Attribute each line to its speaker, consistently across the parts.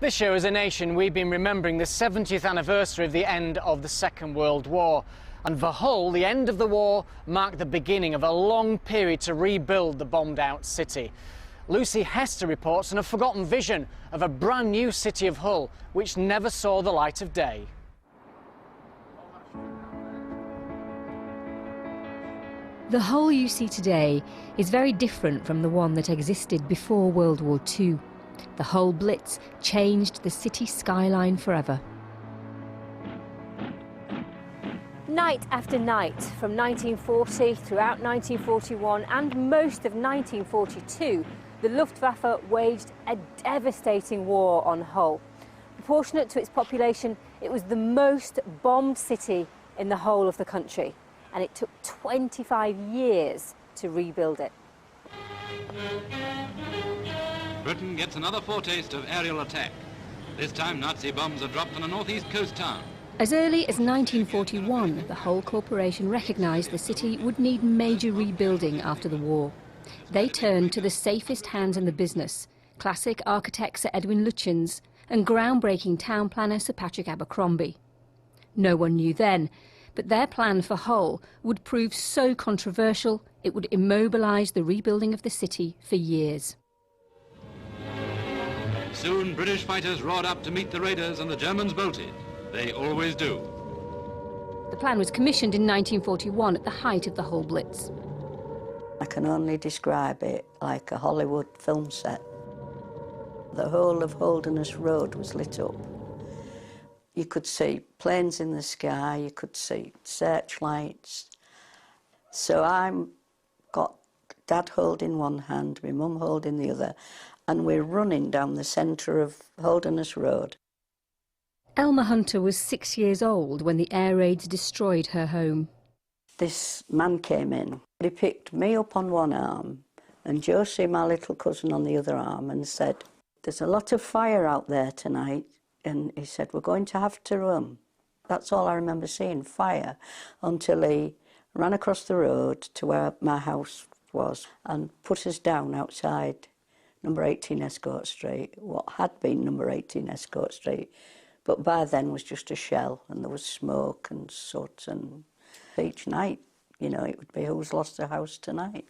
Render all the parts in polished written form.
Speaker 1: This year, as a nation, we've been remembering the 70th anniversary of the end of the Second World War. And for Hull, the end of the war marked the beginning of a long period to rebuild the bombed-out city. Lucy Hester reports on a forgotten vision of a brand new city of Hull, which never saw the light of day.
Speaker 2: The Hull you see today is very different from the one that existed before World War II. The Hull Blitz changed the city skyline forever.
Speaker 3: Night after night, from 1940 throughout 1941 and most of 1942, the Luftwaffe waged a devastating war on Hull. Proportionate to its population, it was the most bombed city in the whole of the country, and it took 25 years to rebuild it.
Speaker 4: Britain gets another foretaste of aerial attack. This time Nazi bombs are dropped on a northeast coast town.
Speaker 2: As early as 1941, the Hull Corporation recognised the city would need major rebuilding after the war. They turned to the safest hands in the business, classic architect Sir Edwin Lutyens and groundbreaking town planner Sir Patrick Abercrombie. No one knew then, but their plan for Hull would prove so controversial it would immobilise the rebuilding of the city for years.
Speaker 4: Soon British fighters roared up to meet the raiders and the Germans bolted. They always do.
Speaker 2: The plan was commissioned in 1941 at the height of the Hull Blitz.
Speaker 5: I can only describe it like a Hollywood film set. The whole of Holderness Road was lit up. You could see planes in the sky, you could see searchlights. So I'm got Dad holding one hand, my mum holding the other, and we're running down the centre of Holderness Road.
Speaker 2: Elma Hunter was 6 years old when the air raids destroyed her home.
Speaker 5: This man came in. He picked me up on one arm and Josie, my little cousin, on the other arm and said, "There's a lot of fire out there tonight." And he said, "We're going to have to run." That's all I remember seeing, fire, until he ran across the road to where my house was and put us down outside number 18 Escort Street, what had been number 18 Escort Street, but by then was just a shell, and there was smoke and soot, and each night, you know, it would be who's lost their house tonight.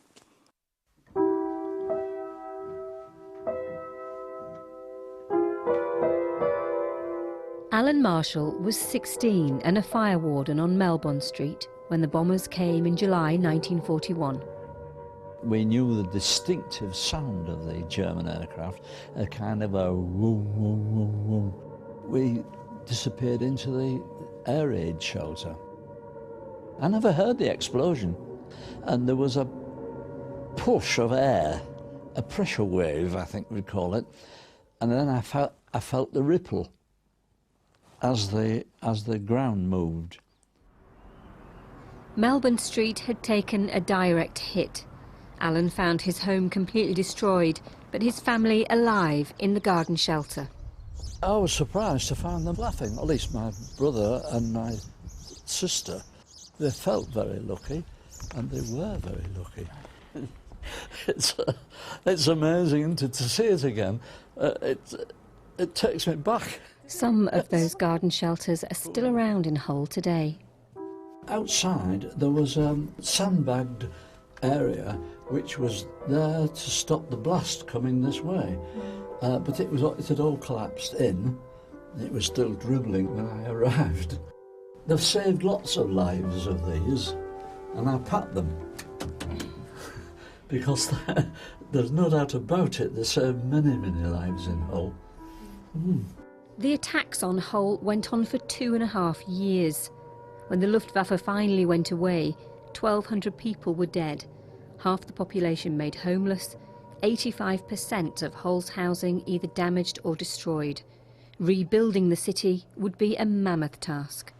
Speaker 2: Alan Marshall was 16 and a fire warden on Melbourne Street when the bombers came in July 1941.
Speaker 6: We knew the distinctive sound of the German aircraft, a kind of a whoom, whoom, whoom, whoom. We disappeared into the air raid shelter. I never heard the explosion, and there was a push of air, a pressure wave, I think we'd call it, and then I felt the ripple as the ground moved.
Speaker 2: Melbourne Street had taken a direct hit. Alan found his home completely destroyed, but his family alive in the garden shelter.
Speaker 6: I was surprised to find them laughing, at least my brother and my sister. They felt very lucky, and they were very lucky. It's amazing to see it again. It takes me back.
Speaker 2: Some of those garden shelters are still around in Hull today.
Speaker 6: Outside there was a sandbagged area which was there to stop the blast coming this way, but it had all collapsed in. It was still dribbling when I arrived. They've saved lots of lives of these, and I pat them because there's no doubt about it, they saved many, many lives in Hull.
Speaker 2: The attacks on Hull went on for 2.5 years. When the Luftwaffe finally went away, 1,200 people were dead, half the population made homeless, 85% of Hull's housing either damaged or destroyed. Rebuilding the city would be a mammoth task.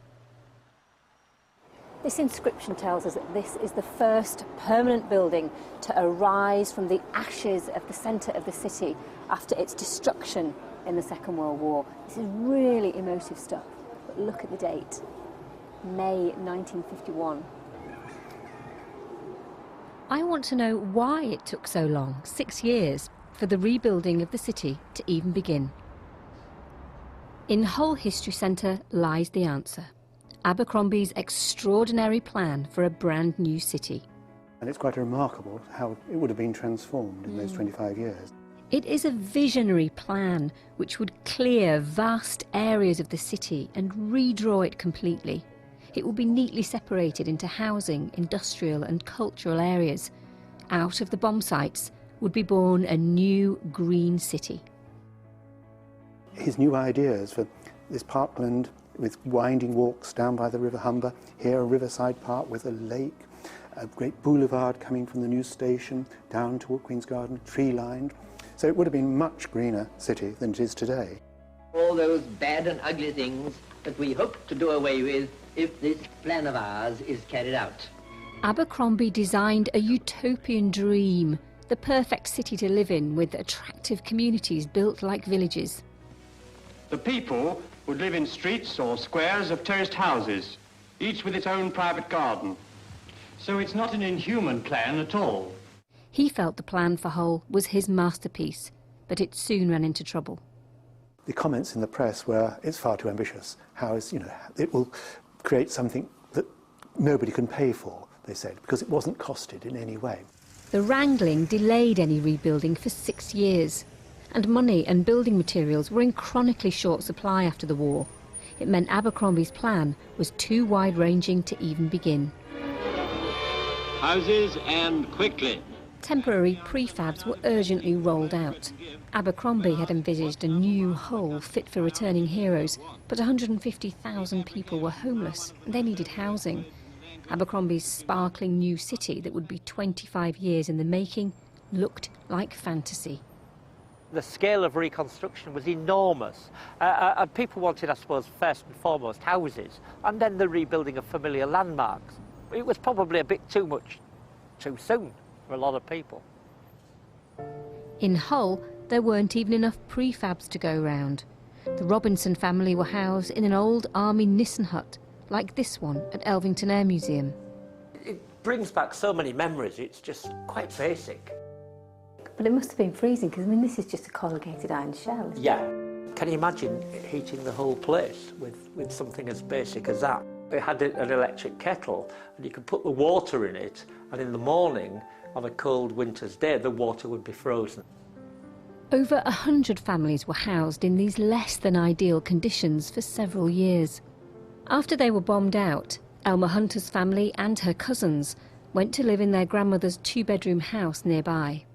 Speaker 3: This inscription tells us that this is the first permanent building to arise from the ashes of the centre of the city after its destruction in the Second World War. This is really emotive stuff, but look at the date, May 1951.
Speaker 2: I want to know why it took so long, 6 years, for the rebuilding of the city to even begin. In Hull History Centre lies the answer. Abercrombie's extraordinary plan for a brand new city.
Speaker 7: And it's quite remarkable how it would have been transformed in those 25 years.
Speaker 2: It is a visionary plan which would clear vast areas of the city and redraw it completely. It will be neatly separated into housing, industrial and cultural areas. Out of the bomb sites would be born a new green city.
Speaker 7: His new ideas for this parkland with winding walks down by the River Humber, here a riverside park with a lake, a great boulevard coming from the new station down toward Queen's Garden, tree-lined. So it would have been a much greener city than it is today.
Speaker 8: All those bad and ugly things that we hope to do away with if this plan of ours is carried out.
Speaker 2: Abercrombie designed a utopian dream, the perfect city to live in with attractive communities built like villages.
Speaker 9: The people would live in streets or squares of terraced houses, each with its own private garden. So it's not an inhuman plan at all.
Speaker 2: He felt the plan for Hull was his masterpiece, but it soon ran into trouble.
Speaker 7: The comments in the press were, it's far too ambitious. How is, it will create something that nobody can pay for, they said, because it wasn't costed in any way.
Speaker 2: The wrangling delayed any rebuilding for 6 years, and money and building materials were in chronically short supply after the war. It meant Abercrombie's plan was too wide-ranging to even begin.
Speaker 9: Houses and quickly.
Speaker 2: Temporary prefabs were urgently rolled out. Abercrombie had envisaged a new Hull fit for returning heroes, but 150,000 people were homeless and they needed housing. Abercrombie's sparkling new city that would be 25 years in the making looked like fantasy.
Speaker 10: The scale of reconstruction was enormous, and people wanted, I suppose, first and foremost houses, and then the rebuilding of familiar landmarks. It was probably a bit too much, too soon for a lot of people.
Speaker 2: In Hull, there weren't even enough prefabs to go round. The Robinson family were housed in an old army Nissen hut, like this one at Elvington Air Museum.
Speaker 10: It brings back so many memories, it's just quite basic.
Speaker 3: But it must have been freezing, because, I mean, this is just a corrugated iron shell.
Speaker 10: Yeah. Can you imagine heating the whole place with something as basic as that? It had an electric kettle, and you could put the water in it, and in the morning, on a cold winter's day, the water would be frozen.
Speaker 2: Over 100 families were housed in these less than ideal conditions for several years. After they were bombed out, Elmer Hunter's family and her cousins went to live in their grandmother's 2-bedroom house nearby.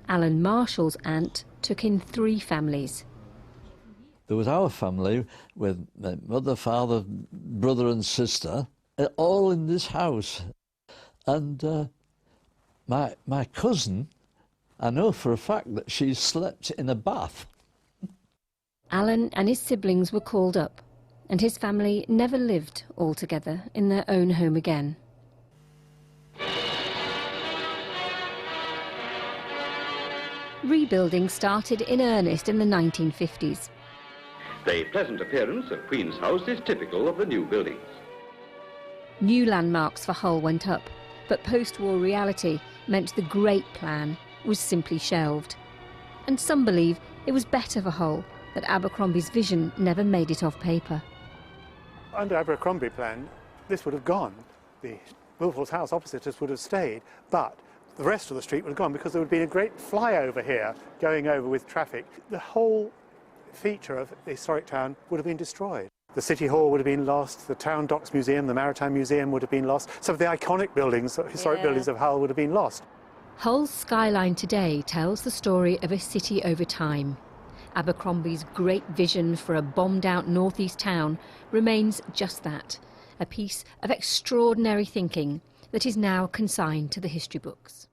Speaker 2: Alan Marshall's aunt took in 3 families.
Speaker 6: There was our family with my mother, father, brother and sister, all in this house. And my cousin, I know for a fact that she slept in a bath.
Speaker 2: Alan and his siblings were called up, and his family never lived all together in their own home again. Rebuilding started in earnest in the 1950s.
Speaker 11: The pleasant appearance of Queen's House is typical of the new buildings.
Speaker 2: New landmarks for Hull went up, but post-war reality meant the Great Plan was simply shelved. And some believe it was better for Hull that Abercrombie's vision never made it off paper.
Speaker 7: Under Abercrombie plan, this would have gone. The Wilford's house opposite us would have stayed, but the rest of the street would have gone because there would have been a great flyover here going over with traffic. The whole feature of the historic town would have been destroyed. The City Hall would have been lost, the Town Docks Museum, the Maritime Museum would have been lost. Some of the iconic buildings, historic buildings of Hull would have been lost.
Speaker 2: Hull's skyline today tells the story of a city over time. Abercrombie's great vision for a bombed-out northeast town remains just that, a piece of extraordinary thinking that is now consigned to the history books.